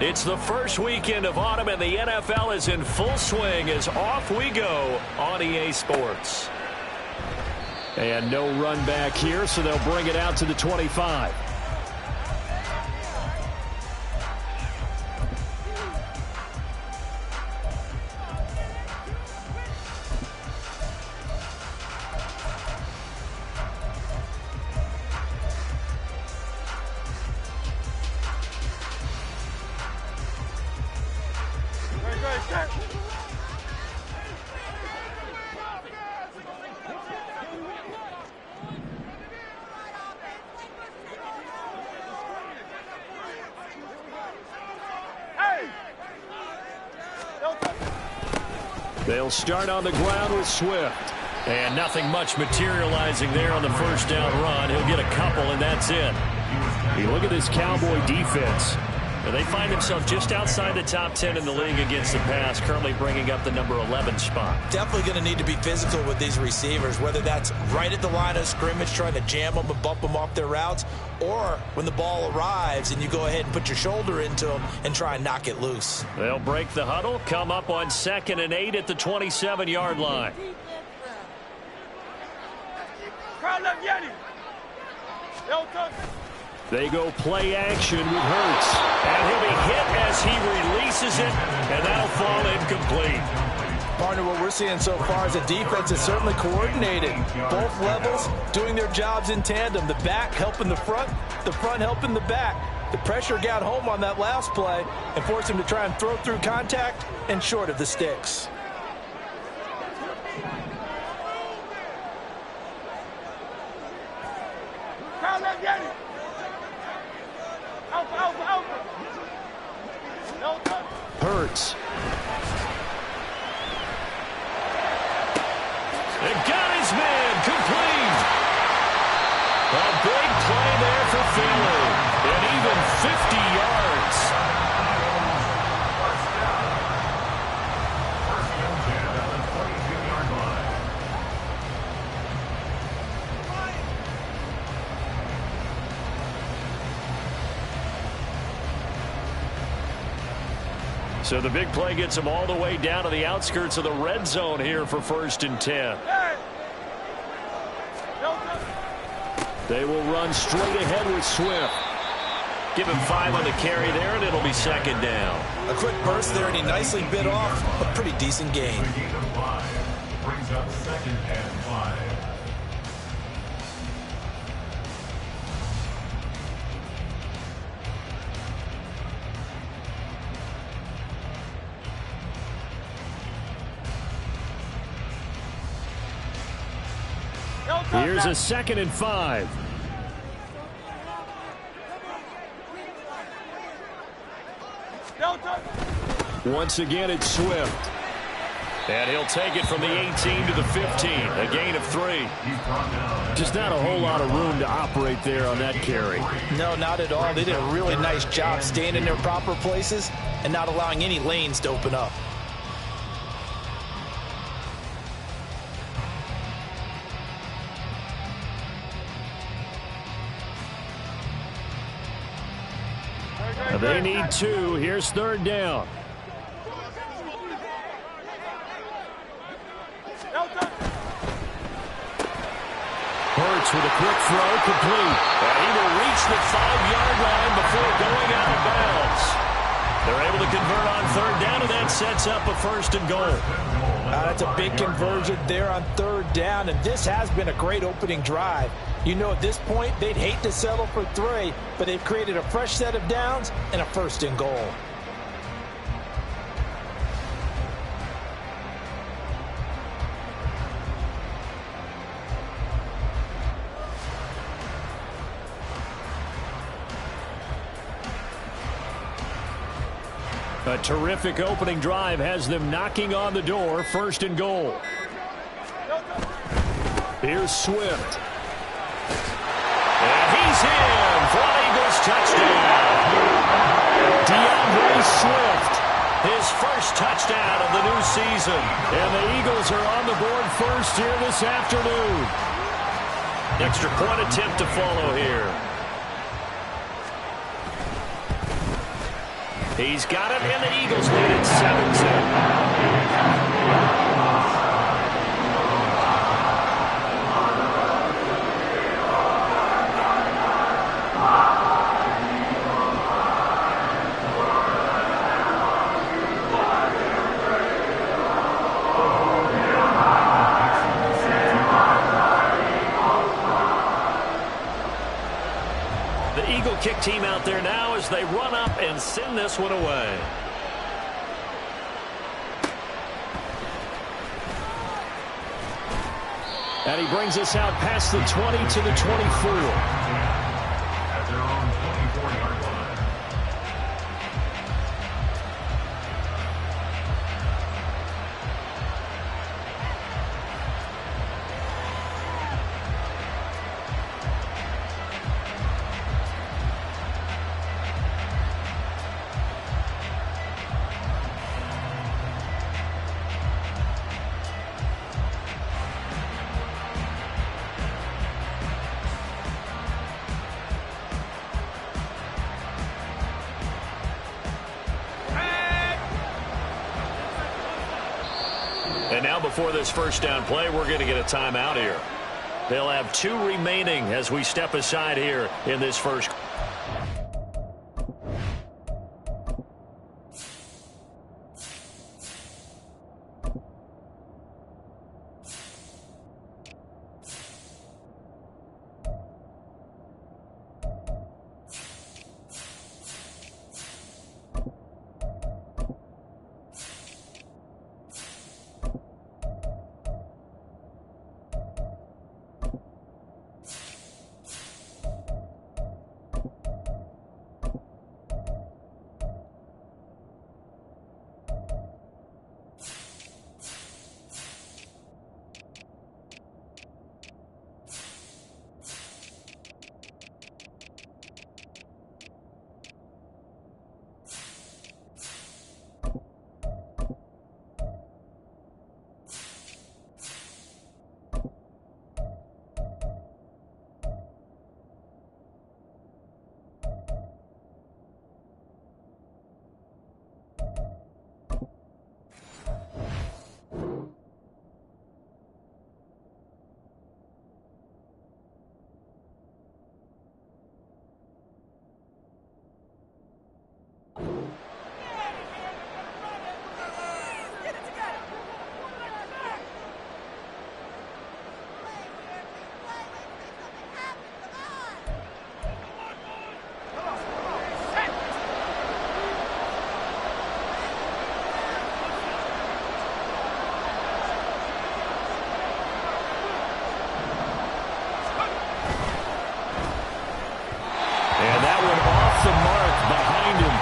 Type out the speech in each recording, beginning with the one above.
It's the first weekend of autumn, and the NFL is in full swing as off we go on EA Sports. And no run back here, so they'll bring it out to the 25. They'll start on the ground with Swift. And nothing much materializing there on the first down run. He'll get a couple, and that's it. You look at this Cowboy defense. And they find themselves just outside the top 10 in the league against the pass, currently bringing up the number 11 spot. Definitely going to need to be physical with these receivers, whether that's right at the line of scrimmage trying to jam them and bump them off their routes, or when the ball arrives and you go ahead and put your shoulder into them and try and knock it loose. They'll break the huddle, come up on 2nd and 8 at the 27-yard line. They go play action with Hurts. And he'll be hit as he releases it, and that'll fall incomplete. Partner, what we're seeing so far is the defense is certainly coordinated. Both levels doing their jobs in tandem. The back helping the front helping the back. The pressure got home on that last play and forced him to try and throw through contact and short of the sticks. Hurts. And got his man complete. A big play there for Philly. And even 50 yards. So the big play gets them all the way down to the outskirts of the red zone here for 1st and 10. They will run straight ahead with Swift. Give him 5 on the carry there, and it'll be 2nd down. A quick burst there, and he nicely bit off a pretty decent gain. Brings up 2nd and 5. Here's a 2nd and 5. Once again, it's Swift. And he'll take it from the 18 to the 15. A gain of 3. Just not a whole lot of room to operate there on that carry. No, not at all. They did a really nice job staying in their proper places and not allowing any lanes to open up. They need 2. Here's 3rd down. Hurts with a quick throw, complete. And he will reach the 5-yard line before going out of bounds. They're able to convert on 3rd down, and that sets up a 1st and goal. That's a big conversion there on 3rd down, and this has been a great opening drive. You know, at this point, they'd hate to settle for 3, but they've created a fresh set of downs and a 1st and goal. A terrific opening drive has them knocking on the door. 1st and goal. Here's Swift. And he's in for an Eagles touchdown. DeAndre Swift, his first touchdown of the new season. And the Eagles are on the board first here this afternoon. Extra point attempt to follow here. He's got it, and the Eagles lead it 7-2. Kick team out there now as they run up and send this one away. And he brings us out past the 20 to the 24. At their own 24-yard line. And now before this first down play, we're going to get a timeout here. They'll have 2 remaining as we step aside here in this first.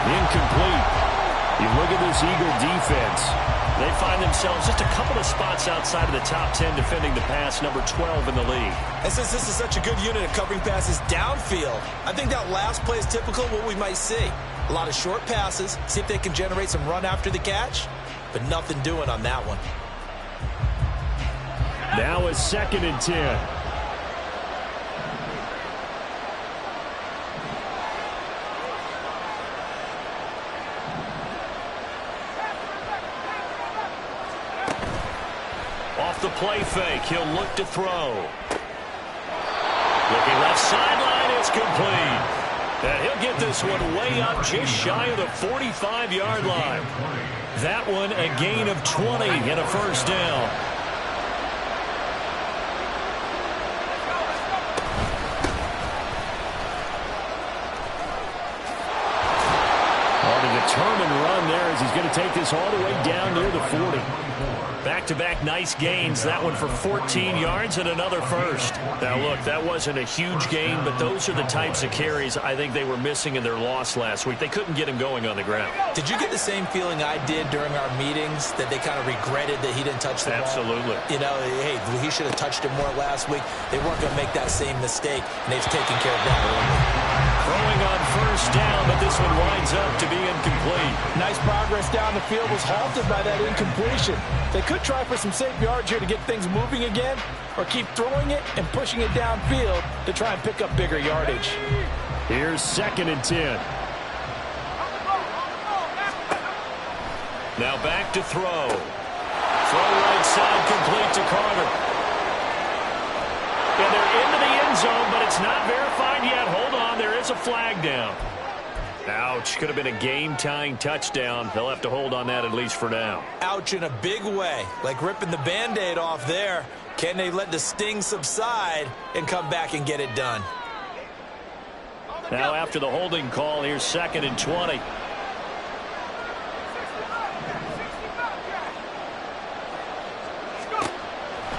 Incomplete. You look at this Eagle defense. They find themselves just a couple of spots outside of the top 10 defending the pass, number 12 in the league. And since this is such a good unit of covering passes downfield, I think that last play is typical of what we might see. A lot of short passes, see if they can generate some run after the catch, but nothing doing on that one. Now a 2nd and 10. The play fake. He'll look to throw. Looking left sideline. It's complete. And he'll get this one way up just shy of the 45-yard line. That one a gain of 20 and a first down. On a determined run there as he's going to take this all the way down near the 40. Back-to-back nice gains. That one for 14 yards and another first. Now, look, that wasn't a huge gain, but those are the types of carries I think they were missing in their loss last week. They couldn't get him going on the ground. Did you get the same feeling I did during our meetings, that they kind of regretted that he didn't touch the ball? Absolutely. You know, hey, he should have touched it more last week. They weren't going to make that same mistake, and they've taken care of that early. Throwing on first down, but this one winds up to be incomplete. Nice progress down the field was halted by that incompletion. They could try for some safe yards here to get things moving again, or keep throwing it and pushing it downfield to try and pick up bigger yardage. Here's 2nd and 10. Now back to throw. Throw right side, complete to Carter. And they're into the end zone, but it's not verified yet. Hold on, there is a flag down. Ouch, could have been a game-tying touchdown. They'll have to hold on that at least for now. Ouch in a big way, like ripping the Band-Aid off there. Can they let the sting subside and come back and get it done? Now after the holding call, here's 2nd and 20.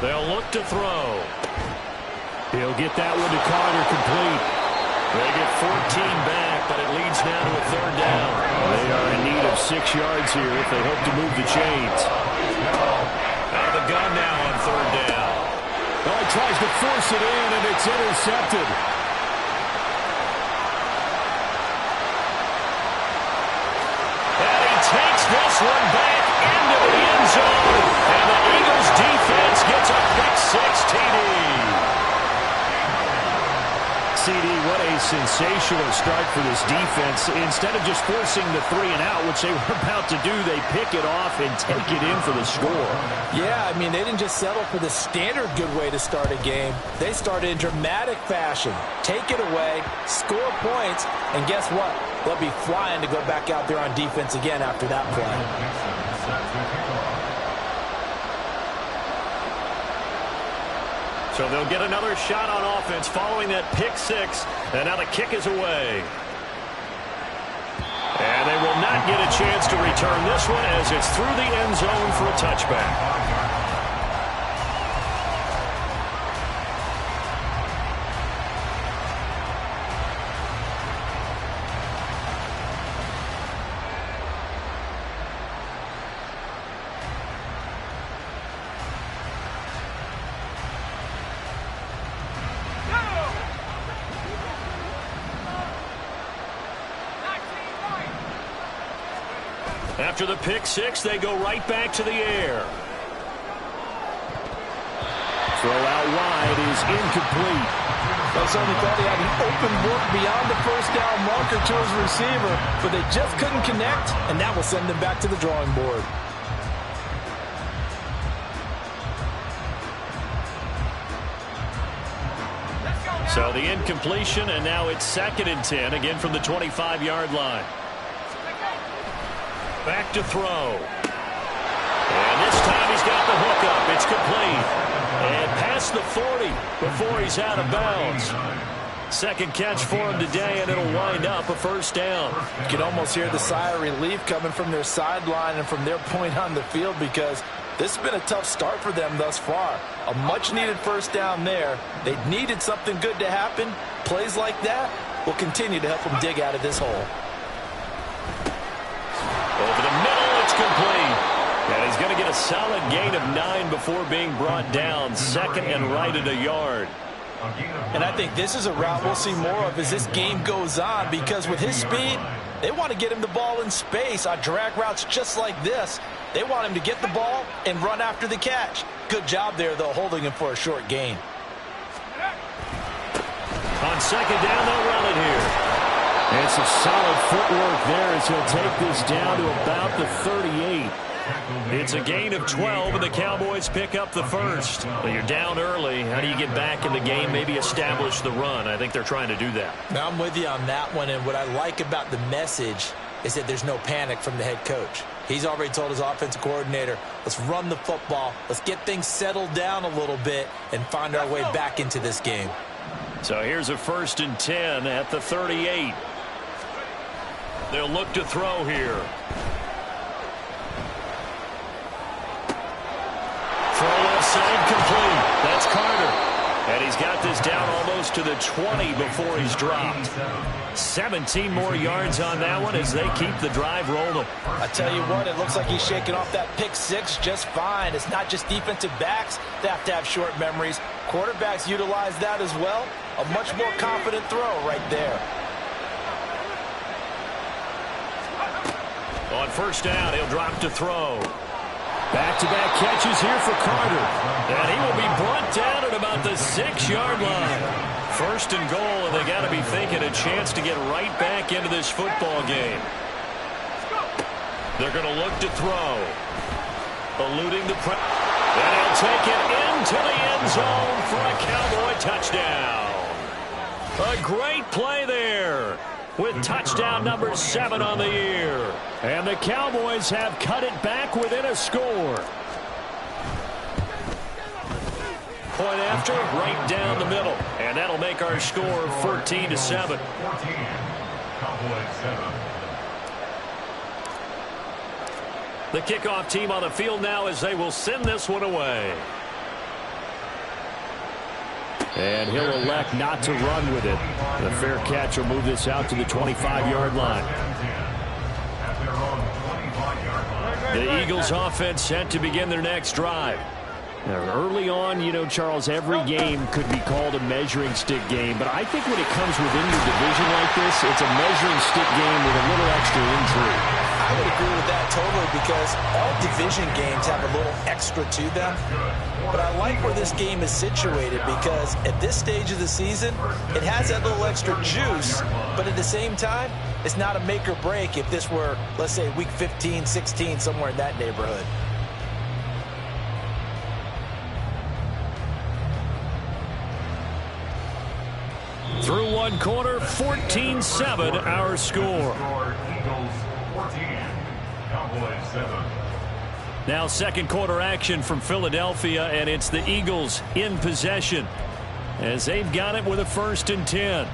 They'll look to throw. He'll get that one to Carter, complete. They get 14 back, but it leads now to a 3rd down. They are in need of 6 yards here if they hope to move the chains. Out of the gun now on 3rd down. Oh, he tries to force it in, and it's intercepted. And he takes this one back into the end zone. And the Eagles defense gets a pick 6 TD. CD, what a sensational start for this defense. Instead of just forcing the 3 and out, which they were about to do, they pick it off and take it in for the score. Yeah, I mean, they didn't just settle for the standard good way to start a game. They started in dramatic fashion. Take it away, score points, and guess what? They'll be flying to go back out there on defense again after that play. So they'll get another shot on offense following that pick 6. And now the kick is away. And they will not get a chance to return this one as it's through the end zone for a touchback. After the pick 6, they go right back to the air. Throw out wide is incomplete. They certainly thought he had an open look beyond the first down marker to his receiver, but they just couldn't connect, and that will send them back to the drawing board. So the incompletion, and now it's 2nd and 10, again from the 25-yard line. Back to throw. And this time he's got the hook up. It's complete. And past the 40 before he's out of bounds. 2nd catch for him today, and it'll wind up a 1st down. You can almost hear the sigh of relief coming from their sideline and from their point on the field because this has been a tough start for them thus far. A much-needed 1st down there. They needed something good to happen. Plays like that will continue to help them dig out of this hole. Over the middle, it's complete. And he's going to get a solid gain of 9 before being brought down. 2nd and right at a yard. And I think this is a route we'll see more of as this game goes on because with his speed, they want to get him the ball in space on drag routes just like this. They want him to get the ball and run after the catch. Good job there, though, holding him for a short gain. On 2nd down, they'll run it here. And some solid footwork there as he'll take this down to about the 38. It's a gain of 12, and the Cowboys pick up the 1st. Well, you're down early. How do you get back in the game, maybe establish the run? I think they're trying to do that. Now, I'm with you on that one, and what I like about the message is that there's no panic from the head coach. He's already told his offensive coordinator, let's run the football, let's get things settled down a little bit and find our way back into this game. So here's a 1st and 10 at the 38. They'll look to throw here. Throw left side complete. That's Carter. And he's got this down almost to the 20 before he's dropped. 17 more yards on that one as they keep the drive rolling. I tell you what, it looks like he's shaking off that pick 6 just fine. It's not just defensive backs that have to have short memories. Quarterbacks utilize that as well. A much more confident throw right there. On 1st down, he'll drop to throw. Back-to-back catches here for Carter. And he will be brought down at about the 6-yard line. 1st and goal, and they got to be thinking a chance to get right back into this football game. They're going to look to throw. Eluding the pressure. And he'll take it into the end zone for a Cowboy touchdown. A great play there with touchdown number 7 on the year. And the Cowboys have cut it back within a score. Point after, right down the middle. And that'll make our score 14-7. 14. Cowboys 7. The kickoff team on the field now as they will send this one away. And he'll elect not to run with it. The fair catch will move this out to the 25-yard line. The Eagles offense set to begin their next drive. Now, early on, you know, Charles, every game could be called a measuring stick game. But I think when it comes within your division like this, it's a measuring stick game with a little extra intrigue. I would agree with that totally because all division games have a little extra to them. But I like where this game is situated because at this stage of the season, it has that little extra juice. But at the same time, it's not a make or break if this were, let's say, week 15, 16, somewhere in that neighborhood. Through one quarter, 14-7 our score. Eagles 14, Cowboys 7. Now second quarter action from Philadelphia, and it's the Eagles in possession as they've got it with a 1st and 10.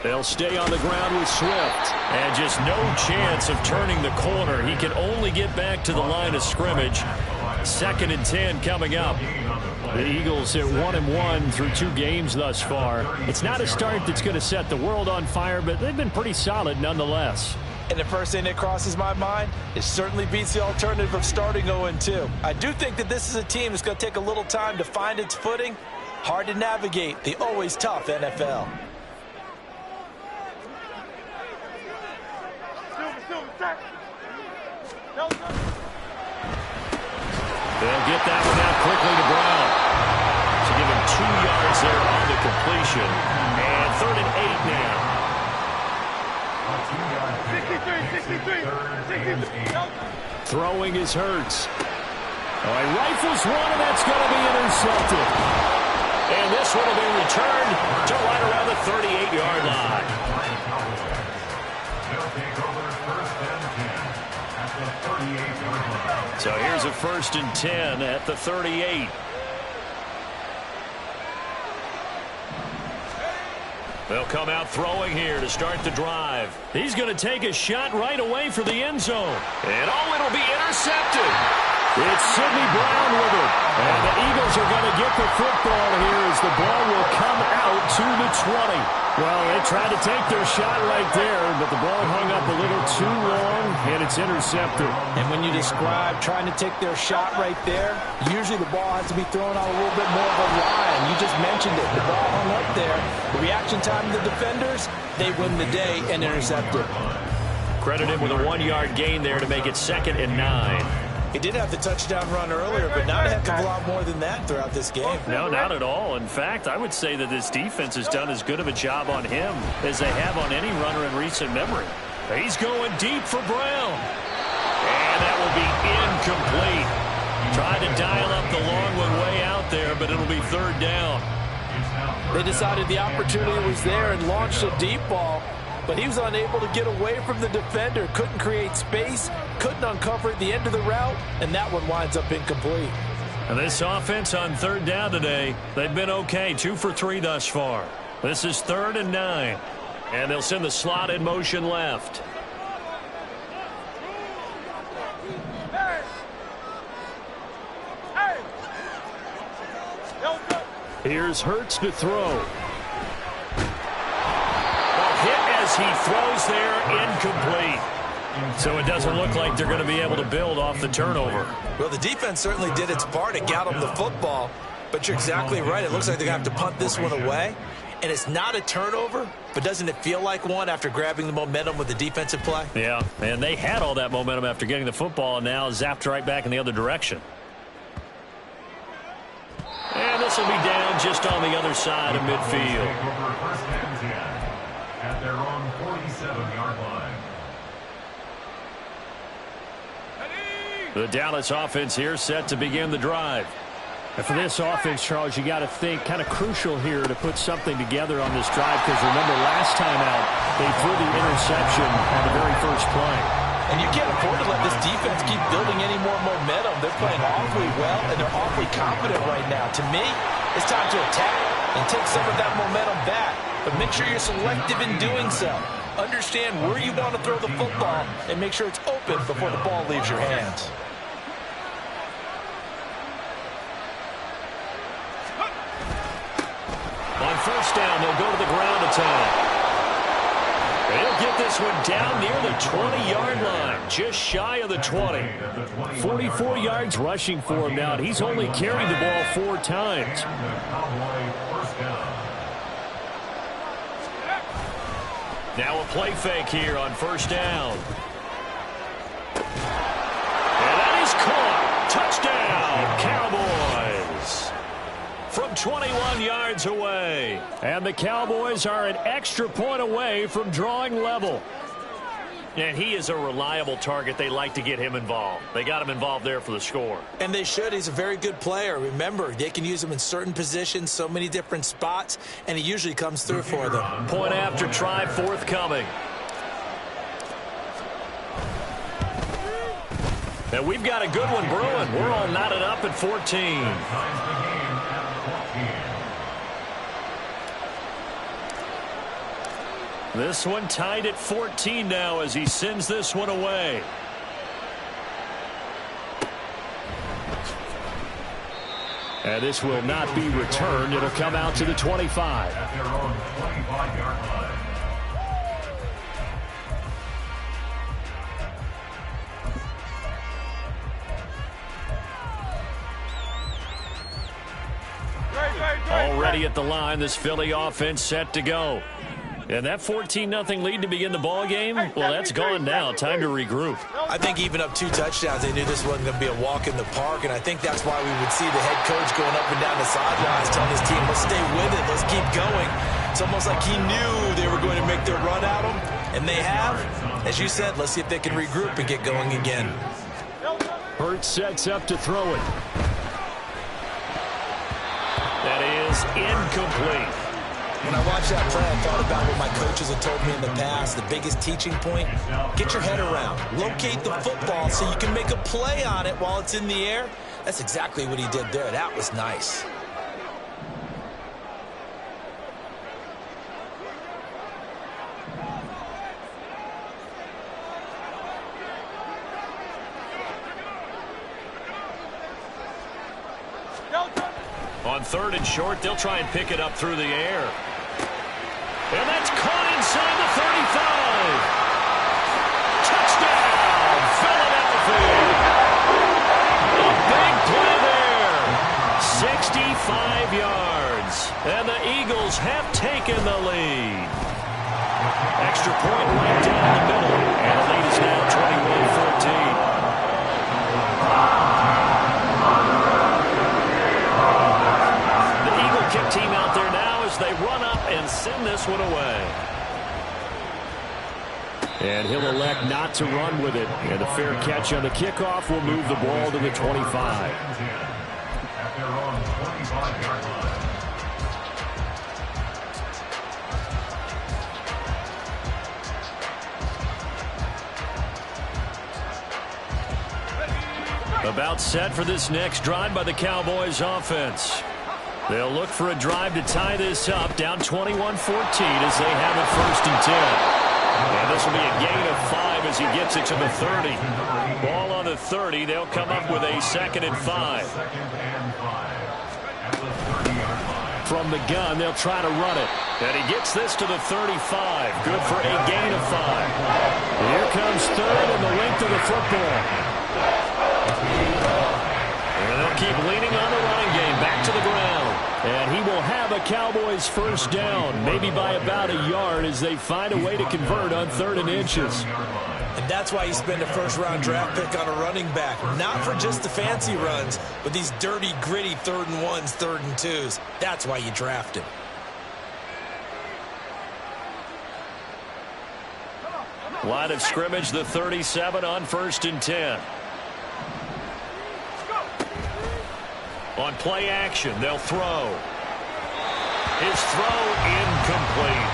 They'll stay on the ground with Swift. And just no chance of turning the corner. He can only get back to the line of scrimmage. 2nd and 10 coming up. The Eagles at 1-1 through 2 games thus far. It's not a start that's going to set the world on fire, but they've been pretty solid nonetheless. And the first thing that crosses my mind, it certainly beats the alternative of starting 0-2. I do think that this is a team that's going to take a little time to find its footing. Hard to navigate the always tough NFL. They'll get that one out quickly to Brown. To give him 2 yards there on the completion. And 3rd and 8 now. Throwing is Hurts. Oh, he rifles one, and that's going to be intercepted. And this one will be returned to right around the 38-yard line. So here's a 1st and 10 at the 38. They'll come out throwing here to start the drive. He's going to take a shot right away for the end zone. And it'll be intercepted. It's Sidney Brown with it. And the Eagles are going to get the football here as the ball will come out to the 20. Well, they tried to take their shot right there, but the ball hung up a little too long, and it's intercepted. And when you describe trying to take their shot right there, usually the ball has to be thrown out a little bit more of a line. You just mentioned it. The ball hung up there. The reaction time of the defenders, they win the day and intercept it. Credit him with a 1-yard gain there to make it 2nd and 9. He did have the touchdown run earlier, but not a heck of a lot more than that throughout this game. No, not at all. In fact, I would say that this defense has done as good of a job on him as they have on any runner in recent memory. He's going deep for Brown. And that will be incomplete. Tried to dial up the long one way out there, but it'll be 3rd down. They decided the opportunity was there and launched a deep ball. But he was unable to get away from the defender, couldn't create space, couldn't uncover at the end of the route, and that one winds up incomplete. And this offense on 3rd down today, they've been okay, 2 for 3 thus far. This is 3rd and 9, and they'll send the slot in motion left. Here's Hurts to throw. He throws there, incomplete. So it doesn't look like they're going to be able to build off the turnover. Well, the defense certainly did its part to get them the football, but you're exactly right. It looks like they're going to have to punt this one away. And it's not a turnover, but doesn't it feel like one after grabbing the momentum with the defensive play? Yeah, and they had all that momentum after getting the football, and now zapped right back in the other direction. And this will be down just on the other side of midfield. First and 10 at their own 47-yard line. The Dallas offense here set to begin the drive. And for this offense, Charles, you got to think kind of crucial here to put something together on this drive, because remember last time out they threw the interception on the very first play. And you can't afford to let this defense keep building any more momentum. They're playing awfully well, and they're awfully confident right now. To me, it's time to attack and take some of that momentum back. But make sure you're selective in doing so. Understand where you want to throw the football and make sure it's open before the ball leaves your hands. On first down, they'll go to the ground attack. They'll get this one down near the 20-yard line, just shy of the 20. 44 yards rushing for him now, and he's only carried the ball 4 times. Now a play fake here on first down. And that is caught. Touchdown, Cowboys. From 21 yards away. And the Cowboys are an extra point away from drawing level. And he is a reliable target. They like to get him involved. They got him involved there for the score. And they should. He's a very good player. Remember, they can use him in certain positions, so many different spots, and he usually comes through for them. Point after try forthcoming. And we've got a good one brewing. We're all knotted up at 14. This one tied at 14 now as he sends this one away. And this will not be returned. It'll come out to the 25. At their own 25-yard line. Already at the line, this Philly offense set to go. And that 14-0 lead to begin the ball game, well, that's gone now. Time to regroup. I think even up 2 touchdowns, they knew this wasn't going to be a walk in the park, and I think that's why we would see the head coach going up and down the sidelines telling his team, let's stay with it, let's keep going. It's almost like he knew they were going to make their run at him, and they have. As you said, let's see if they can regroup and get going again. Hurts sets up to throw it. That is incomplete. When I watched that play, I thought about what my coaches had told me in the past. The biggest teaching point, get your head around. Locate the football so you can make a play on it while it's in the air. That's exactly what he did there. That was nice. On 3rd and short, they'll try and pick it up through the air. And that's caught inside the 35. Touchdown, Philadelphia. A big play there. 65 yards. And the Eagles have taken the lead. Extra point right down the middle. And the lead is now 21-14. Team out there now as they run up and send this one away. And he'll elect not to run with it. And the fair catch on the kickoff will move the ball to the 25. At their own 25-yard line. About set for this next drive by the Cowboys offense. They'll look for a drive to tie this up, down 21-14 as they have it 1st and 10. And this will be a gain of 5 as he gets it to the 30. Ball on the 30. They'll come up with a 2nd and 5. From the gun, they'll try to run it. And he gets this to the 35. Good for a gain of 5. Here comes 3rd and the length of the football. And they'll keep leaning on the running game. Back to the ground. And he will have a Cowboys first down, maybe by about a yard as they find a way to convert on 3rd and inches. And that's why you spend a first-round draft pick on a running back. Not for just the fancy runs, but these dirty, gritty 3rd and 1s, 3rd and 2s. That's why you draft him. Line of scrimmage, the 37 on 1st and 10. On play action, they'll throw. His throw incomplete.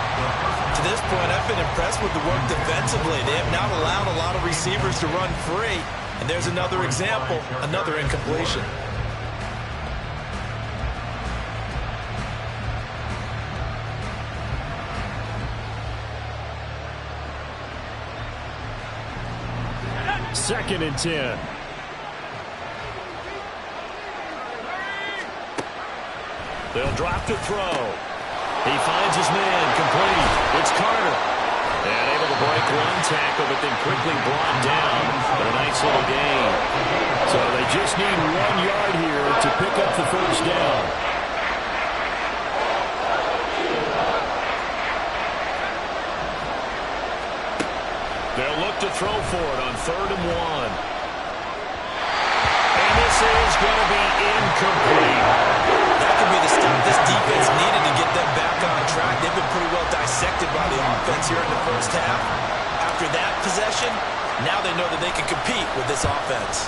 To this point, I've been impressed with the work defensively. They have not allowed a lot of receivers to run free. And there's another example, another incompletion. Second and 10. They'll drop to throw. He finds his man, complete. It's Carter. And able to break one tackle, but then quickly brought down. But a nice little gain. So they just need 1 yard here to pick up the first down. They'll look to throw for it on 3rd and 1. And this is going to be incomplete. That could be the stop this defense needed to get them back on track. They've been pretty well dissected by the offense here in the first half. After that possession, now they know that they can compete with this offense.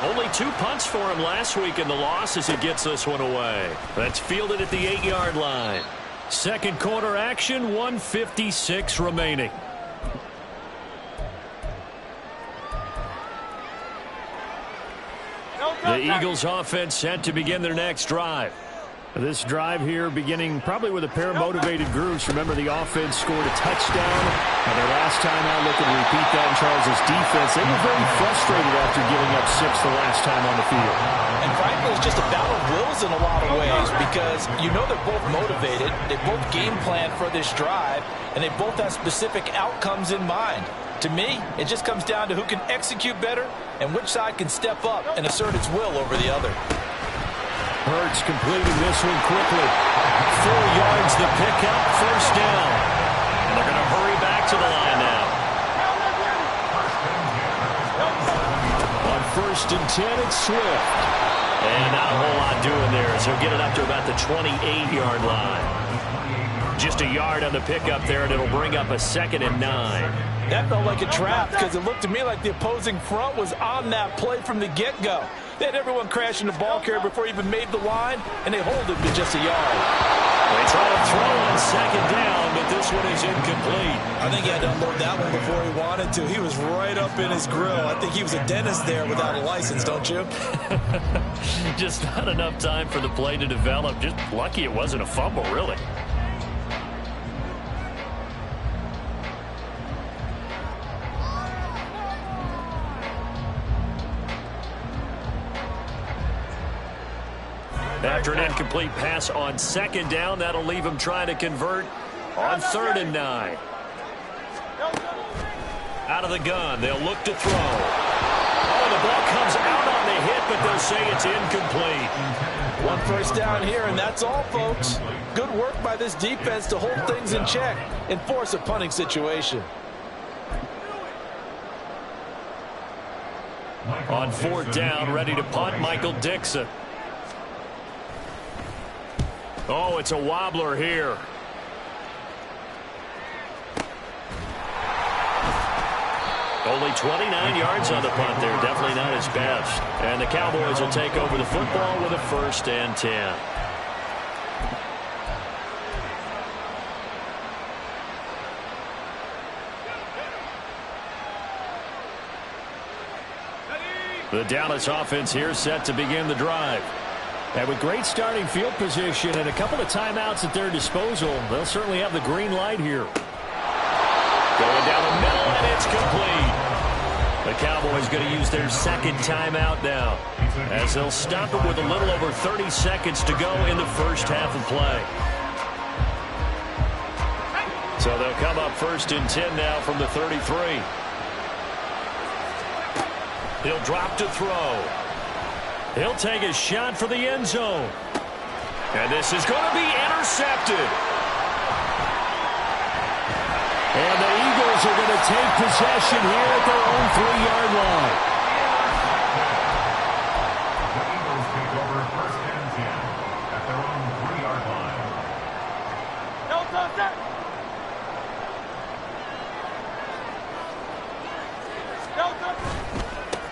Only 2 punts for him last week in the loss as he gets this one away. That's fielded at the 8-yard line. Second quarter action, 1:56 remaining. The Eagles offense set to begin their next drive. This drive here beginning probably with a pair of motivated groups. Remember, the offense scored a touchdown. And their last time out, looking to repeat that in Charles' defense. They were very frustrated after giving up 6 the last time on the field. And frankly, it's just a battle of wills in a lot of ways because you know they're both motivated. They both game plan for this drive, and they both have specific outcomes in mind. To me, it just comes down to who can execute better and which side can step up and assert its will over the other. Hurts completing this one quickly. 4 yards the pickup, first down. And they're going to hurry back to the line now. On 1st and 10, it's Swift. And not a whole lot doing there, so he'll get it up to about the 28-yard line. Just a yard on the pickup there, and it'll bring up a 2nd and 9. That felt like a trap because it looked to me like the opposing front was on that play from the get-go. They had everyone crashing the ball carrier before he even made the line, and they hold him to just a yard. They try to throw on 2nd down, but this one is incomplete. I think he had to unload that one before he wanted to. He was right up in his grill. I think he was a dentist there without a license, don't you? Just not enough time for the play to develop. Just lucky it wasn't a fumble, really. After an incomplete pass on 2nd down, that'll leave him trying to convert on 3rd and 9. Out of the gun, they'll look to throw. Oh, the ball comes out on the hit, but they'll say it's incomplete. 1 first down here, and that's all, folks. Good work by this defense to hold things in check and force a punting situation. On 4th down, ready to punt, Michael Dixon. Oh, it's a wobbler here. Only 29 yards on the punt there. Definitely not his best. And the Cowboys will take over the football with a 1st and 10. The Dallas offense here set to begin the drive. And with great starting field position and a couple of timeouts at their disposal, they'll certainly have the green light here. Going down the middle, and it's complete. The Cowboys going to use their 2nd timeout now, as they'll stop it with a little over 30 seconds to go in the first half of play. So they'll come up 1st and 10 now from the 33. He'll drop to throw. He'll take a shot for the end zone. And this is going to be intercepted. And the Eagles are going to take possession here at their own 3-yard line. The Eagles take over 1st and 10 at their own 3-yard line.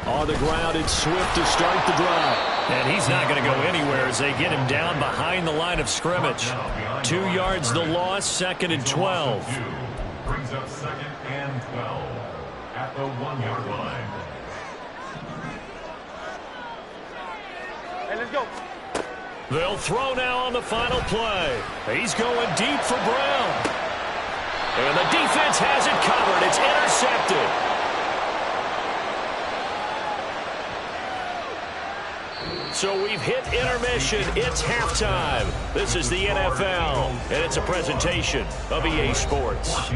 On the ground, it's Swift to start the drive. And he's not going to go anywhere as they get him down behind the line of scrimmage. 2 yards the loss, 2nd and 12. Brings up 2nd and 12 at the 1-yard line. Hey, let's go. They'll throw now on the final play. He's going deep for Brown. And the defense has it covered. It's intercepted. So we've hit intermission. It's halftime. This is the NFL, and it's a presentation of EA Sports.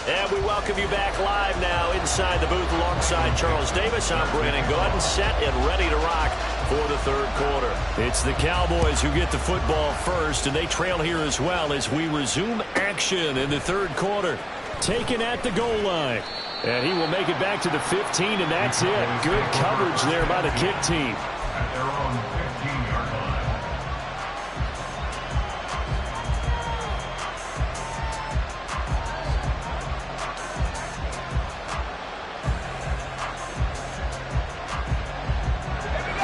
And we welcome you back live now inside the booth alongside Charles Davis. I'm Brandon Gaudin, set and ready to rock for the 3rd quarter. It's the Cowboys who get the football first, and they trail here as well as we resume action in the 3rd quarter. Taken at the goal line. And he will make it back to the 15, and that's it. Good coverage there by the kick team. At their own 15-yard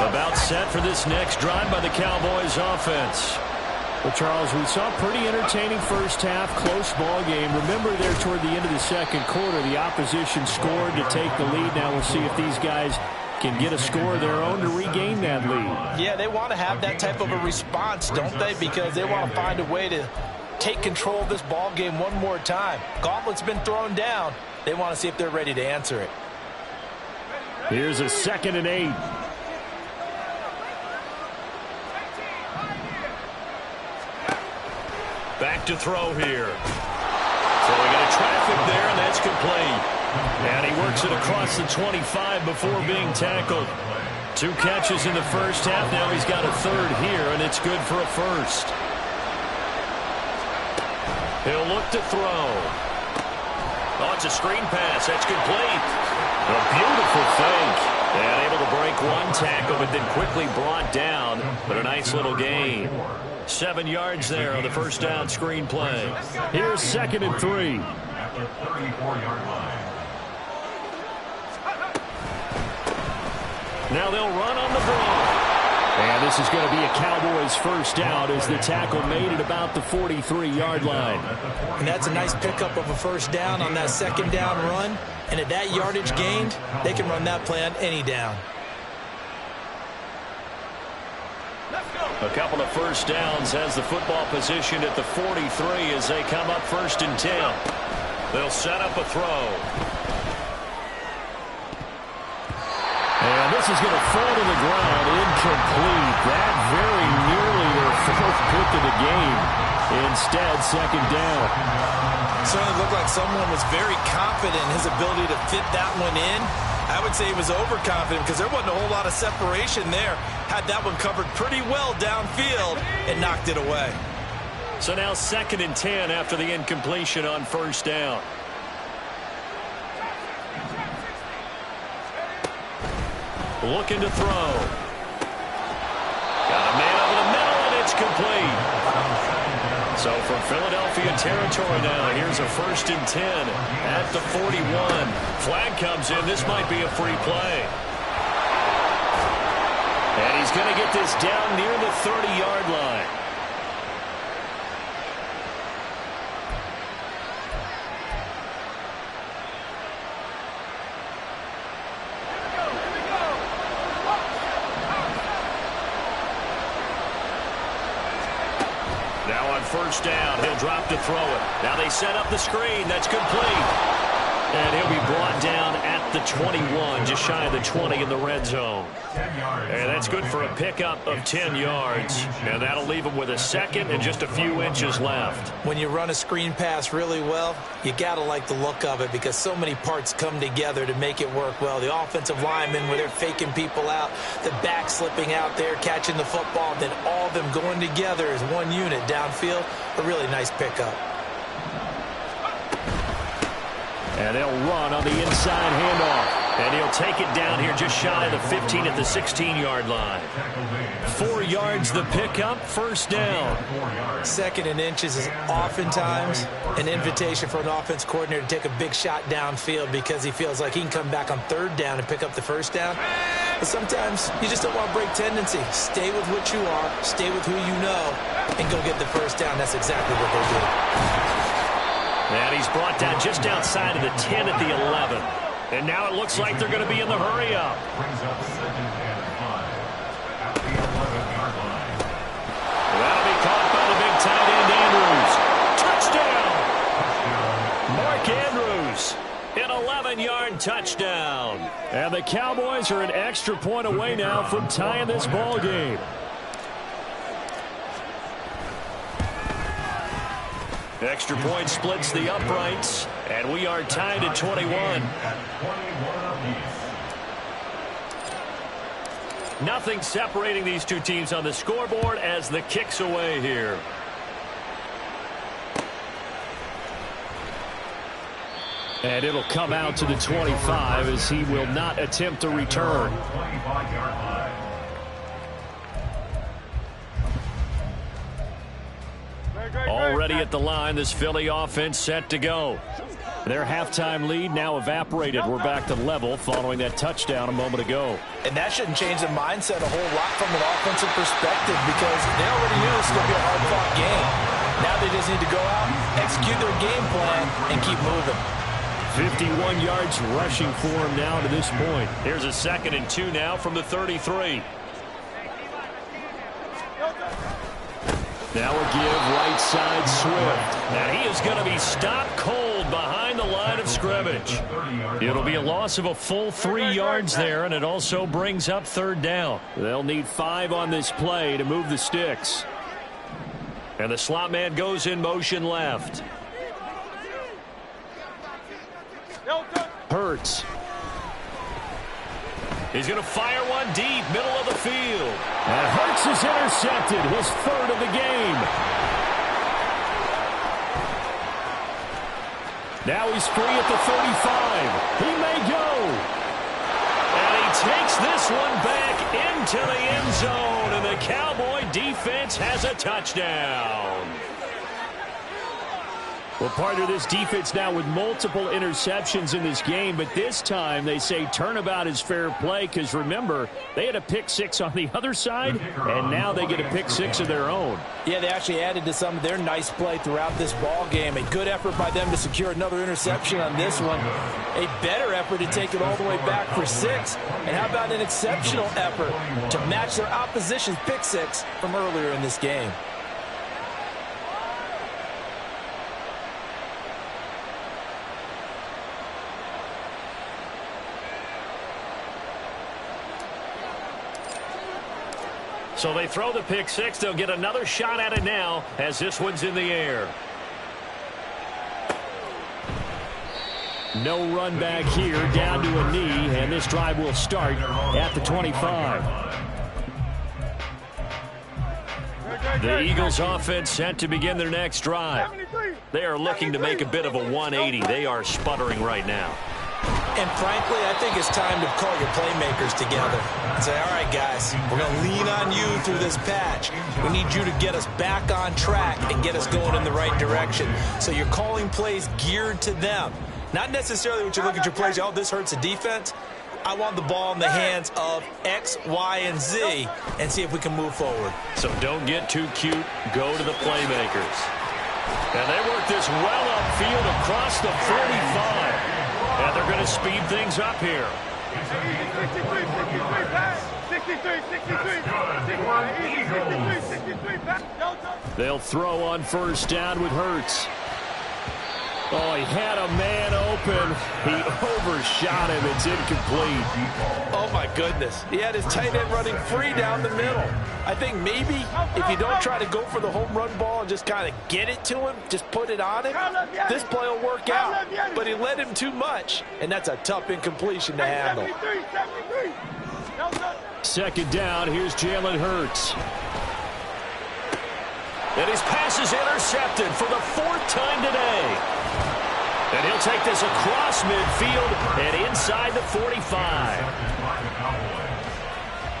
line. About set for this next drive by the Cowboys offense. Well, Charles, we saw a pretty entertaining first half, close ball game. Remember there toward the end of the 2nd quarter, the opposition scored to take the lead. Now we'll see if these guys can get a score of their own to regain that lead. Yeah, they want to have that type of a response, don't they? Because they want to find a way to take control of this ball game one more time. Gauntlet's been thrown down. They want to see if they're ready to answer it. Here's a 2nd and 8. Back to throw here. Throwing into traffic there, and that's complete. And he works it across the 25 before being tackled. 2 catches in the first half. Now he's got a 3rd here, and it's good for a 1st. He'll look to throw. Oh, it's a screen pass. That's complete. A beautiful fake. And able to break 1 tackle, but then quickly brought down. But a nice little gain. 7 yards there on the first down screen play. Here's 2nd and 3. At the 34-yard line. Now they'll run on the ball. And this is going to be a Cowboys first down as the tackle made at about the 43-yard line. And that's a nice pickup of a first down on that 2nd down run. And at that yardage gained, they can run that play on any down. A couple of first downs has the football positioned at the 43 as they come up 1st and 10. They'll set up a throw. And this is going to fall to the ground, incomplete. That very nearly their 4th pick of the game. Instead, 2nd down. Certainly looked like someone was very confident in his ability to fit that one in. I would say he was overconfident because there wasn't a whole lot of separation there. Had that one covered pretty well downfield and knocked it away. So now 2nd and 10 after the incompletion on first down. Looking to throw. Got a man over the middle, and it's complete. So from Philadelphia territory now, here's a 1st and 10 at the 41. Flag comes in. This might be a free play. And he's going to get this down near the 30-yard line. Now on first down, he'll drop to throw it. Now they set up the screen. That's complete. And he'll be brought down at the 21, just shy of the 20 in the red zone. And that's good for a pickup of 10 yards. And that'll leave them with a second and just a few inches left. When you run a screen pass really well, you got to like the look of it because so many parts come together to make it work well. The offensive linemen where they're faking people out, the back slipping out there, catching the football, then all of them going together as one unit downfield. A really nice pickup. And they'll run on the inside handoff. And he'll take it down here just shy of the 15 at the 16-yard line. 4 yards the pickup, first down. Second and inches is oftentimes an invitation for an offense coordinator to take a big shot downfield because he feels like he can come back on third down and pick up the first down. But sometimes you just don't want to break tendency. Stay with what you are, stay with who you know, and go get the first down. That's exactly what they did. And he's brought down just outside of the 10 at the 11. And now it looks like they're going to be in the hurry-up. Brings up 2nd and 5 at the 11-yard line. That'll be caught by the big tight end, Andrews. Touchdown! Mark Andrews, an 11-yard touchdown. And the Cowboys are an extra point away now from tying this ball game. Extra point splits the uprights, and we are tied at 21. Nothing separating these two teams on the scoreboard as the kick's away here. And it'll come out to the 25 as he will not attempt to return. Already at the line, this Philly offense set to go. Their halftime lead now evaporated. We're back to level following that touchdown a moment ago. And that shouldn't change the mindset a whole lot from an offensive perspective because they already knew this was going to be a hard-fought game. Now they just need to go out, execute their game plan, and keep moving. 51 yards rushing for him now to this point. Here's a 2nd and 2 now from the 33. Now a give right side Swift. And he is going to be stopped cold behind the line of scrimmage. It'll be a loss of a full 3 yards there, and it also brings up third down. They'll need 5 on this play to move the sticks. And the slot man goes in motion left. Hurts. He's going to fire one deep, middle of the field. And Hurts is intercepted, his 3rd of the game. Now he's free at the 35. He may go. And he takes this one back into the end zone, and the Cowboy defense has a touchdown. Well, part of this defense now with multiple interceptions in this game, but this time they say turnabout is fair play because, remember, they had a pick 6 on the other side, and now they get a pick 6 of their own. Yeah, they actually added to some of their nice play throughout this ball game. A good effort by them to secure another interception on this one. A better effort to take it all the way back for 6. And how about an exceptional effort to match their opposition's pick 6 from earlier in this game. So they throw the pick 6. They'll get another shot at it now as this one's in the air. No run back here, down to a knee, and this drive will start at the 25. The Eagles offense set to begin their next drive. They are looking to make a bit of a 180. They are sputtering right now. And frankly, I think it's time to call your playmakers together and say, all right, guys, we're going to lean on you through this patch. We need you to get us back on track and get us going in the right direction. So you're calling plays geared to them. Not necessarily what you look at your plays, oh, this hurts the defense. I want the ball in the hands of X, Y, and Z and see if we can move forward. So don't get too cute. Go to the playmakers. And they work this well upfield across the 45. And they're going to speed things up here. They'll throw on first down with Hurts. Oh, he had a man open. He overshot him. It's incomplete. Oh, my goodness. He had his tight end running free down the middle. I think maybe if you don't try to go for the home run ball and just kind of get it to him, just put it on him, this play will work out. But he led him too much, and that's a tough incompletion to handle. Second down, here's Jalen Hurts. And his pass is intercepted for the 4th time today. And he'll take this across midfield and inside the 45.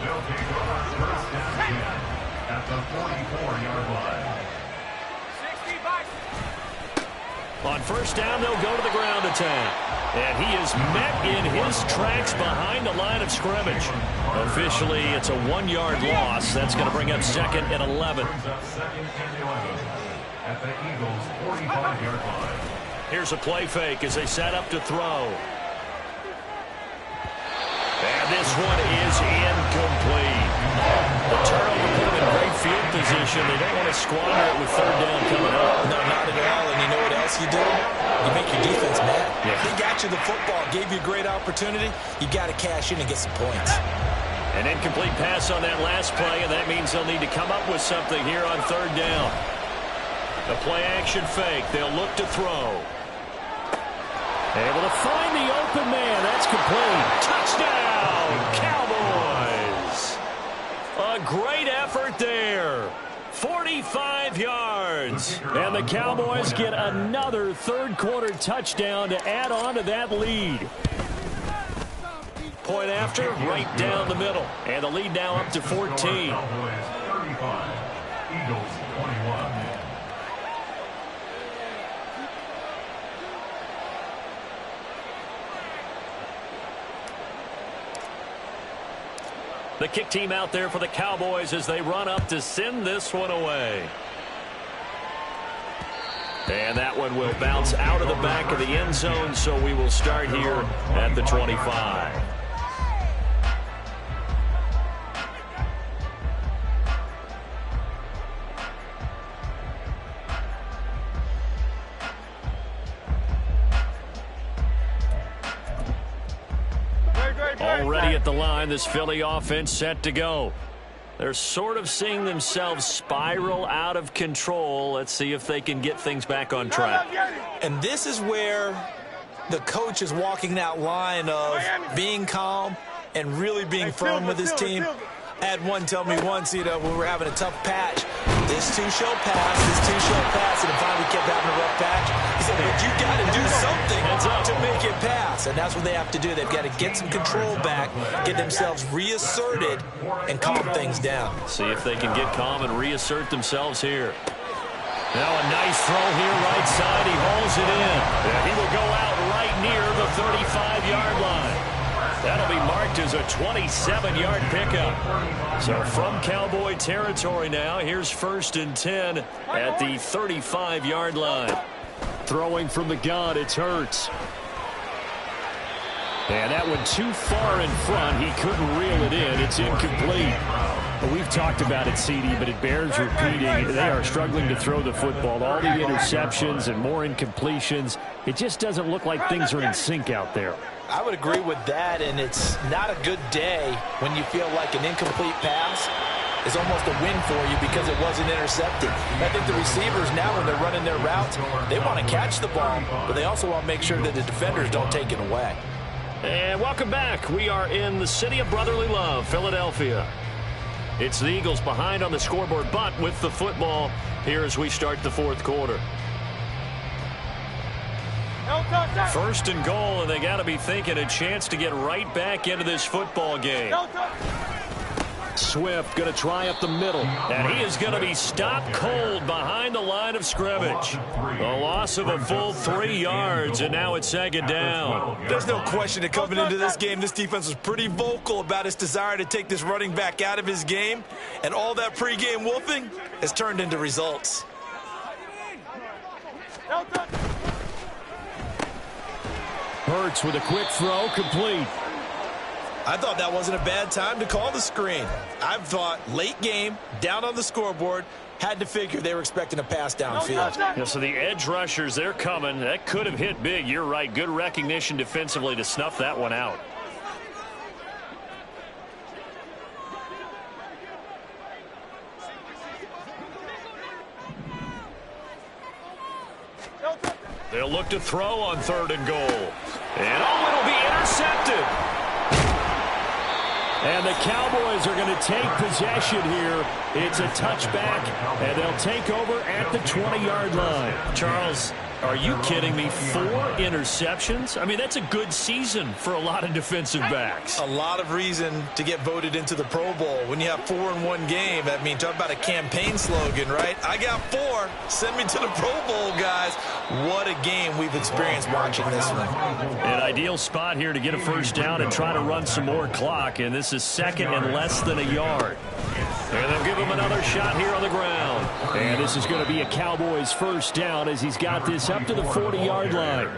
They'll take over first and 10 at the 44-yard line. On first down, they'll go to the ground attack. And he is met in his tracks behind the line of scrimmage. Officially, it's a 1-yard loss. That's going to bring up 2nd and 11. Brings up 2nd and 11 at the Eagles' 45-yard line. Here's a play fake as they set up to throw. And this one is incomplete. The turnover put them in great field position. They don't want to squander it with 3rd down coming up. No, not at all. And you know what else you do? You make your defense mad. Yeah. They got you the football, gave you a great opportunity. You got to cash in and get some points. An incomplete pass on that last play, and that means they'll need to come up with something here on 3rd down. The play-action fake. They'll look to throw. Able to find the open man. That's complete. Touchdown, Cowboys. A great effort there. 45 yards. And the Cowboys get another 3rd quarter touchdown to add on to that lead. Point after, right down the middle. And the lead now up to 14. Cowboys 35, Eagles 21. The kick team out there for the Cowboys as they run up to send this one away. And that one will bounce out of the back of the end zone, so we will start here at the 25. Already at the line, this Philly offense set to go. They're sort of seeing themselves spiral out of control. Let's see if they can get things back on track. And this is where the coach is walking that line of being calm and really being firm with his team. I had one tell me once, when we were having a tough patch, this two shall pass, and it finally kept having a rough patch. He said, but you got to do something to make it pass, and that's what they have to do. They've got to get some control back, get themselves reasserted, and calm things down. See if they can get calm and reassert themselves here. Now a nice throw here right side. He hauls it in. He will go out right near the 35-yard line. That'll be marked as a 27-yard pickup. So from Cowboy territory now, here's 1st and 10 at the 35-yard line. Throwing from the gun, it's Hurts. And that one too far in front. He couldn't reel it in. It's incomplete. Well, we've talked about it, CD, but it bears repeating. They are struggling to throw the football. All the interceptions and more incompletions. It just doesn't look like things are in sync out there. I would agree with that, and it's not a good day when you feel like an incomplete pass is almost a win for you because it wasn't intercepted. I think the receivers now, when they're running their routes, they want to catch the ball, but they also want to make sure that the defenders don't take it away. And welcome back. We are in the city of brotherly love, Philadelphia. It's the Eagles behind on the scoreboard, but with the football here as we start the 4th quarter. 1st and goal, and they got to be thinking a chance to get right back into this football game. Swift going to try up the middle, and he is going to be stopped cold behind the line of scrimmage. A loss of a full 3 yards, and now it's 2nd down. There's no question that coming into this game, this defense was pretty vocal about its desire to take this running back out of his game, and all that pregame wolfing has turned into results. Hurts with a quick throw, complete. I thought that wasn't a bad time to call the screen. I thought late game, down on the scoreboard, had to figure they were expecting a pass downfield. Yeah, so the edge rushers, they're coming. That could have hit big. You're right. Good recognition defensively to snuff that one out. They'll look to throw on 3rd and goal. And it'll be intercepted. And the Cowboys are going to take possession here. It's a touchback, and they'll take over at the 20-yard line. Charles, are you kidding me? 4 interceptions? I mean, that's a good season for a lot of defensive backs. A lot of reason to get voted into the Pro Bowl. When you have 4 in one game, I mean, talk about a campaign slogan, right? I got 4. Send me to the Pro Bowl, guys. What a game we've experienced watching this one. An ideal spot here to get a first down and try to run some more clock, and this is 2nd and less than a yard. And they'll give him another shot here on the ground. And this is going to be a Cowboys first down as he's got this up to the 40-yard line.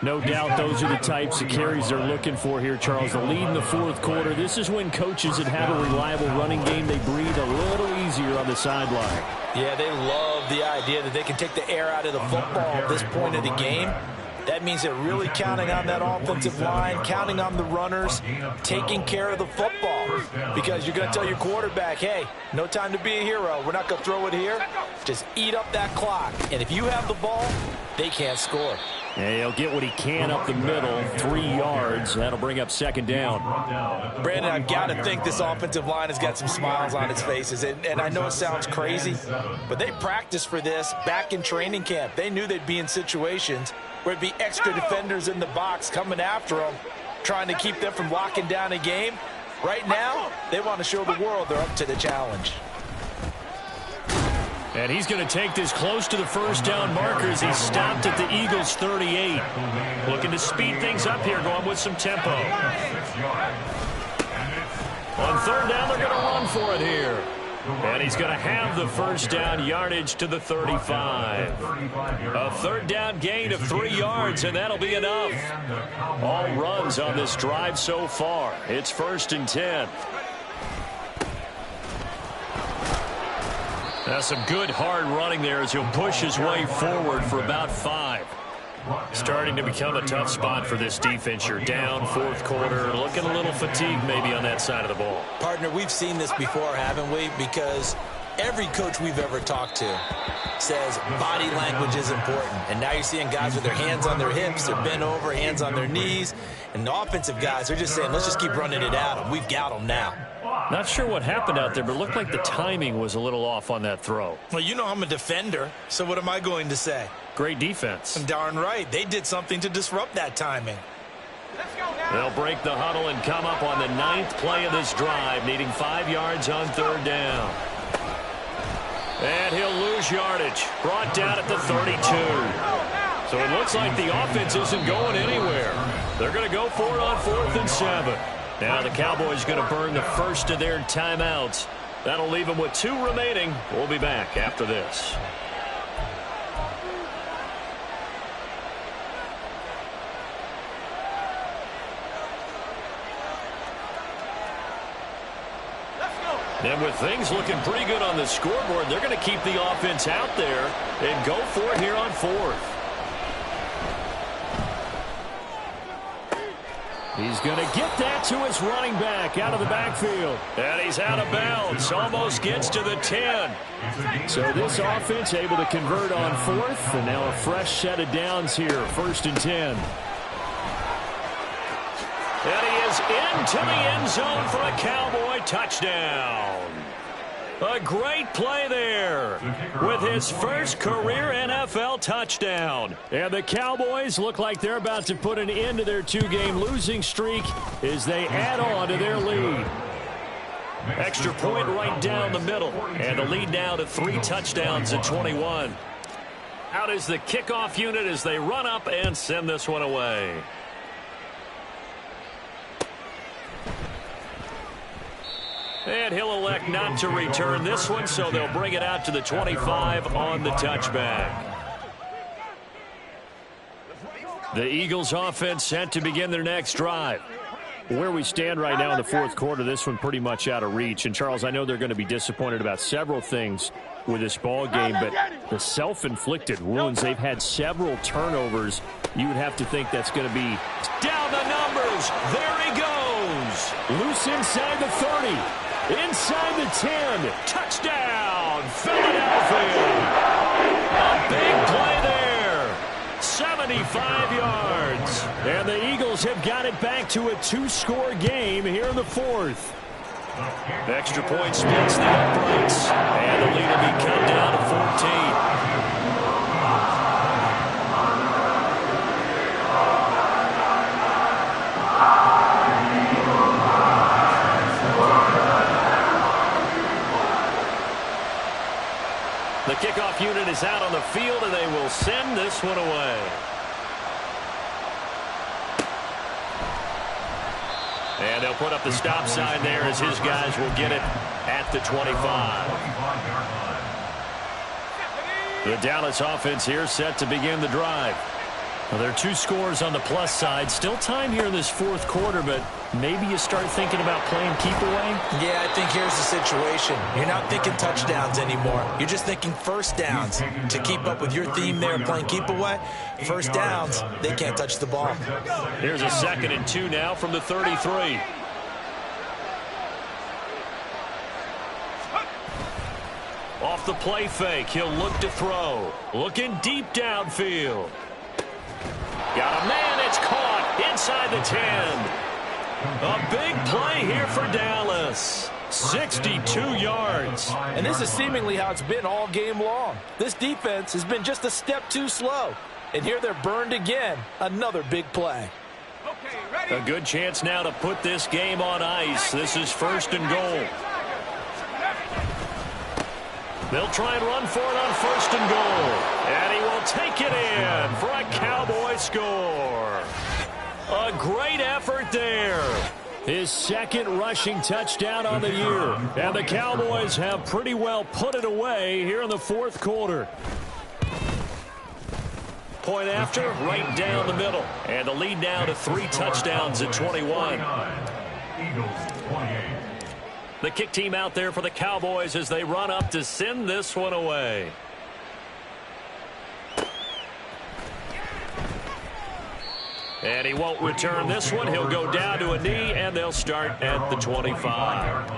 No doubt those are the types of carries they're looking for here, Charles. The lead in the 4th quarter. This is when coaches that have a reliable running game, they breathe a little easier on the sideline. Yeah, they love the idea that they can take the air out of the football at this point of the game. That means they're really counting on that offensive line, counting on the runners, taking care of the football. Because you're going to tell your quarterback, hey, no time to be a hero. We're not going to throw it here. Just eat up that clock. And if you have the ball, they can't score. Yeah, he'll get what he can up the middle, 3 yards. That'll bring up 2nd down. Brandon, I've got to think this offensive line has got some smiles on its faces. And I know it sounds crazy, but they practiced for this back in training camp. They knew they'd be in situations where it'd be extra defenders in the box coming after them, trying to keep them from locking down a game. Right now, they want to show the world they're up to the challenge. And he's going to take this close to the first down markers. He's stopped at the Eagles' 38. Looking to speed things up here, going with some tempo. On 3rd down, they're going to run for it here. And he's going to have the first down yardage to the 35. A 3rd down gain of 3 yards, and that'll be enough. All runs on this drive so far. It's 1st and 10. Now some good hard running there as he'll push his way forward for about 5. Starting to become a tough spot for this defense. You're down 4th quarter, looking a little fatigued maybe on that side of the ball. Partner, we've seen this before, haven't we? Because every coach we've ever talked to says body language is important. And now you're seeing guys with their hands on their hips, they're bent over, hands on their knees. And the offensive guys are just saying, let's just keep running it at them. We've got them now. Not sure what happened out there, but it looked like the timing was a little off on that throw. Well, you know I'm a defender, so what am I going to say? Great defense. Darn right. They did something to disrupt that timing. They'll break the huddle and come up on the 9th play of this drive, needing 5 yards on 3rd down. And he'll lose yardage. Brought down at the 32. So it looks like the offense isn't going anywhere. They're going to go for it on 4th and 7. Now the Cowboys going to burn the first of their timeouts. That'll leave them with 2 remaining. We'll be back after this. And with things looking pretty good on the scoreboard, they're going to keep the offense out there and go for it here on 4th. He's going to get that to his running back out of the backfield. And he's out of bounds. Almost gets to the 10. So this offense able to convert on 4th. And now a fresh set of downs here. 1st and 10. And he is into the end zone for a Cowboy touchdown. A great play there with his first career NFL touchdown. And the Cowboys look like they're about to put an end to their 2-game losing streak as they add on to their lead. Extra point right down the middle. And the lead now to 3 touchdowns at 21. Out is the kickoff unit as they run up and send this one away. And he'll elect not to return this one, so they'll bring it out to the 25 on the touchback. The Eagles offense set to begin their next drive. Where we stand right now in the fourth quarter, this one pretty much out of reach. And, Charles, I know they're going to be disappointed about several things with this ball game, but the self-inflicted wounds, they've had several turnovers. You would have to think that's going to be down the numbers. There he goes. Loose inside the 30. Inside the 10. Touchdown, Philadelphia. A big play there. 75 yards. And the Eagles have got it back to a 2-score game here in the fourth. Extra point splits the uprights. And the lead will be cut down to 14. The kickoff unit is out on the field, and they will send this one away. And they'll put up the stop sign there as his guys will get it at the 25. The Dallas offense here set to begin the drive. Well, there are 2 scores on the plus side. Still time here in this fourth quarter, but maybe you start thinking about playing keep away? Yeah, I think here's the situation. You're not thinking touchdowns anymore. You're just thinking first downs. To keep up with your theme there, playing keep away, first downs, they can't touch the ball. Here's a 2nd and 2 now from the 33. Off the play fake, he'll look to throw. Looking deep downfield. Got a man, it's caught inside the 10. A big play here for Dallas. 62 yards. And this is seemingly how it's been all game long. This defense has been just a step too slow. And here they're burned again. Another big play. A good chance now to put this game on ice. This is 1st and goal. They'll try and run for it on 1st and goal. And he will take it in for a Cowboy score. A great effort there. His 2nd rushing touchdown on the year. And the Cowboys have pretty well put it away here in the fourth quarter. Point after, right down the middle. And the lead now to 3 touchdowns at 21. Eagles 28. The kick team out there for the Cowboys as they run up to send this one away. And he won't return this one. He'll go down to a knee, and they'll start at the 25.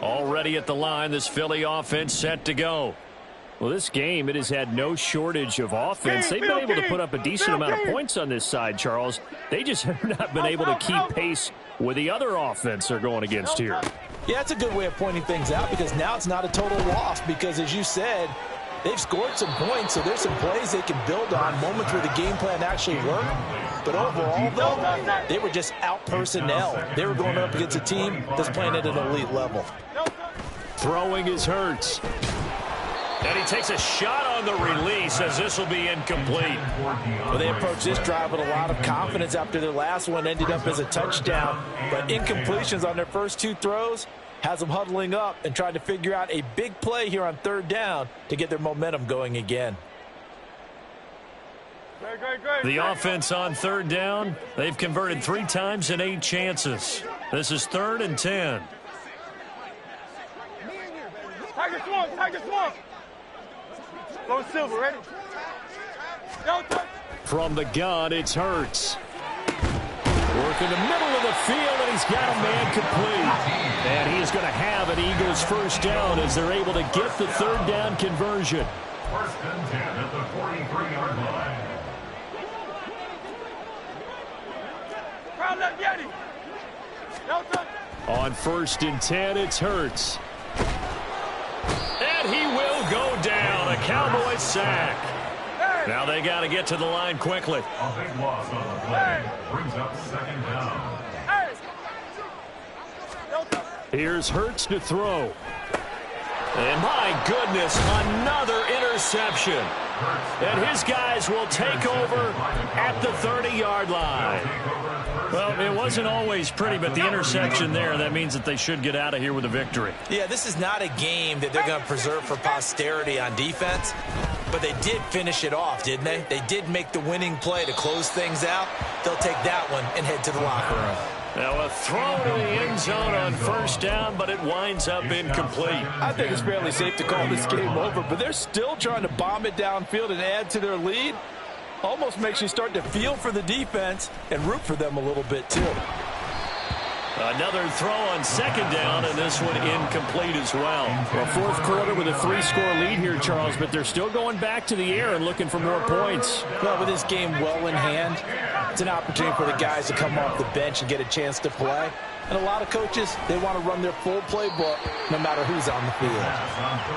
Already at the line, this Philly offense set to go. Well, this game, it has had no shortage of offense. They've been able to put up a decent amount of points on this side, Charles. They just have not been able to keep pace with the other offense they're going against here. Yeah, it's a good way of pointing things out because now it's not a total loss because, as you said, they've scored some points, so there's some plays they can build on, moments where the game plan actually worked. But overall, though, they were just out-personnel. They were going up against a team that's playing at an elite level. Throwing is Hurts. And he takes a shot on the release as this will be incomplete. Well, they approached this drive with a lot of confidence after their last one ended up as a touchdown. But incompletions on their first 2 throws has them huddling up and trying to figure out a big play here on 3rd down to get their momentum going again. The offense on 3rd down, they've converted 3 times in 8 chances. This is 3rd and 10. Tiger Swamp. Low Silver, ready? From the gun, it's Hurts. Work in the middle of the field, and he's got a man complete. And he's going to have an Eagles first down as they're able to get the 3rd down conversion. 1st and 10 at the 43-yard line. Crowd left Yeti. On 1st and 10, it's Hurts. And he will go down. A Cowboys sack. Now they got to get to the line quickly. A big loss on the play. Brings up 2nd down. Here's Hurts to throw. And my goodness, another interception. And his guys will take over at the 30-yard line. Well, it wasn't always pretty, but the interception there, that means that they should get out of here with a victory. Yeah, this is not a game that they're going to preserve for posterity on defense. but they did finish it off, didn't they? They did make the winning play to close things out. They'll take that one and head to the locker room. Now a throw to the end zone on first down, but it winds up incomplete. I think it's fairly safe to call this game over, but they're still trying to bomb it downfield and add to their lead. Almost makes you start to feel for the defense and root for them a little bit too. Another throw on second down, and this one incomplete as well. Well, fourth quarter with a 3-score lead here, Charles, but they're still going back to the air and looking for more points. Well, with this game well in hand, it's an opportunity for the guys to come off the bench and get a chance to play. And a lot of coaches, they want to run their full playbook no matter who's on the field.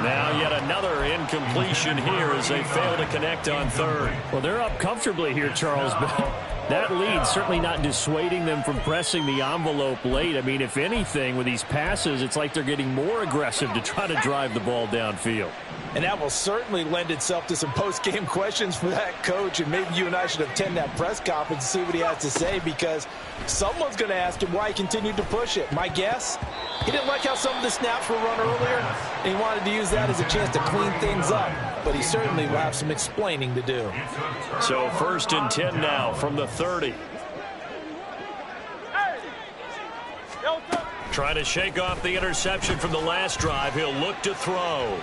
Now yet another incompletion here as they fail to connect on third. Well, they're up comfortably here, Charles, but that lead certainly not dissuading them from pressing the envelope late. I mean, if anything, with these passes, it's like they're getting more aggressive to try to drive the ball downfield. And that will certainly lend itself to some post-game questions for that coach. And maybe you and I should attend that press conference and see what he has to say, because someone's going to ask him why he continued to push it. My guess, he didn't like how some of the snaps were run earlier, and he wanted to use that as a chance to clean things up. But he certainly will have some explaining to do. So 1st and 10 now from the 30. Trying to shake off the interception from the last drive. He'll look to throw.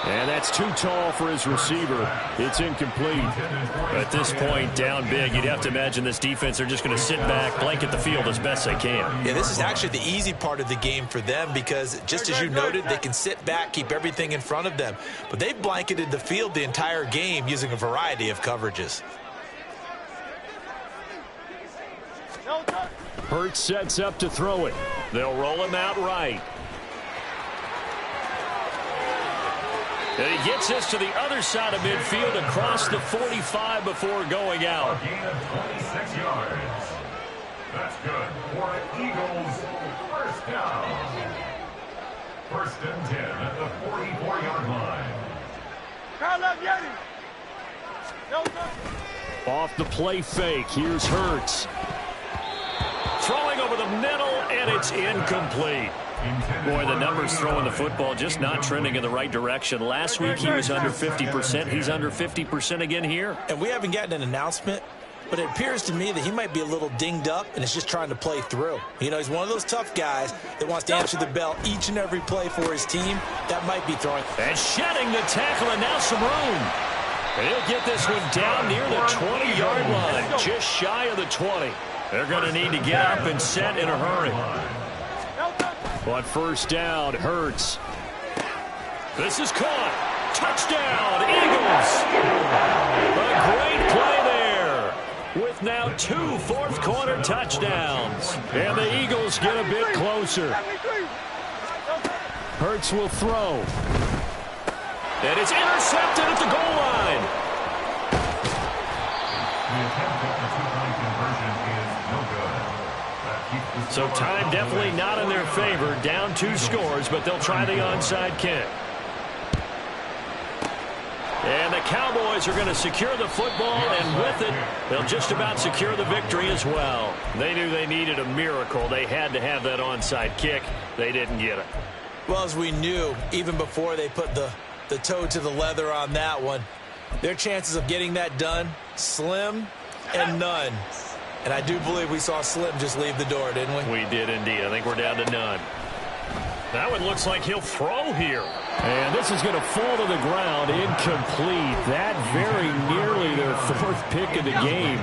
And that's too tall for his receiver. It's incomplete. At this point, down big, you'd have to imagine this defense, they're just going to sit back, blanket the field as best they can. Yeah, this is actually the easy part of the game for them, because just as you noted, they can sit back, keep everything in front of them. But they've blanketed the field the entire game using a variety of coverages. Hurts sets up to throw it. They'll roll him out right. And he gets this to the other side of midfield across the 45 before going out. A gain of 26 yards. That's good for Eagles. First down. 1st and 10 at the 44-yard line. Off the play fake. Here's Hurts. Throwing over the middle, and it's incomplete. Boy, the numbers throwing the football just not trending in the right direction. Last week he was under 50%. He's under 50% again here. And we haven't gotten an announcement, but it appears to me that he might be a little dinged up and is just trying to play through. You know, he's one of those tough guys that wants to answer the bell each and every play for his team. That might be throwing. And shedding the tackle, and now some room. He'll get this one down near the 20-yard line, just shy of the 20. They're going to need to get up and set in a hurry. On first down, Hurts. This is caught. Touchdown, Eagles. A great play there with now 2 fourth-quarter touchdowns. And the Eagles get a bit closer. Hurts will throw. And it's intercepted at the goal line. The attempt at the two-point conversion is no good. That keeps the So time definitely not in their favor. Down 2 scores, but they'll try the onside kick. And the Cowboys are going to secure the football, and with it, they'll just about secure the victory as well. They knew they needed a miracle. They had to have that onside kick. They didn't get it. Well, as we knew, even before they put the toe to the leather on that one, their chances of getting that done, slim and none. And I do believe we saw Slim just leave the door, didn't we? We did indeed. I think we're down to none. That one looks like he'll throw here. And this is going to fall to the ground, incomplete. That very nearly their 4th pick of the game.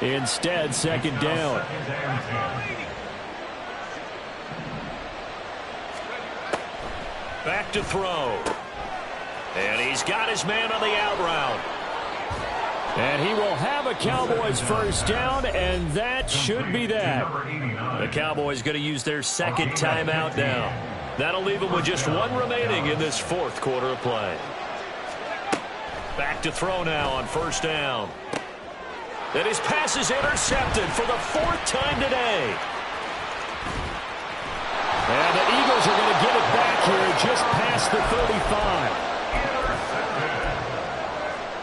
Instead, second down. Back to throw. And he's got his man on the out route. And he will have a Cowboys first down, and that should be that. The Cowboys going to use their second timeout now. That'll leave them with just 1 remaining in this 4th quarter of play. Back to throw now on first down. And his pass is intercepted for the 4th time today. And the Eagles are going to get it back here just past the 35.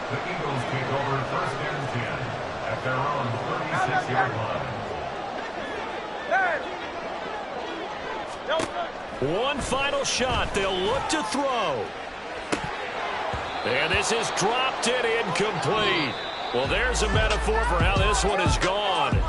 The Eagles take over 1st and 10 at their own 36-yard line. One final shot. They'll look to throw. And this is dropped and incomplete. Well, there's a metaphor for how this one has gone.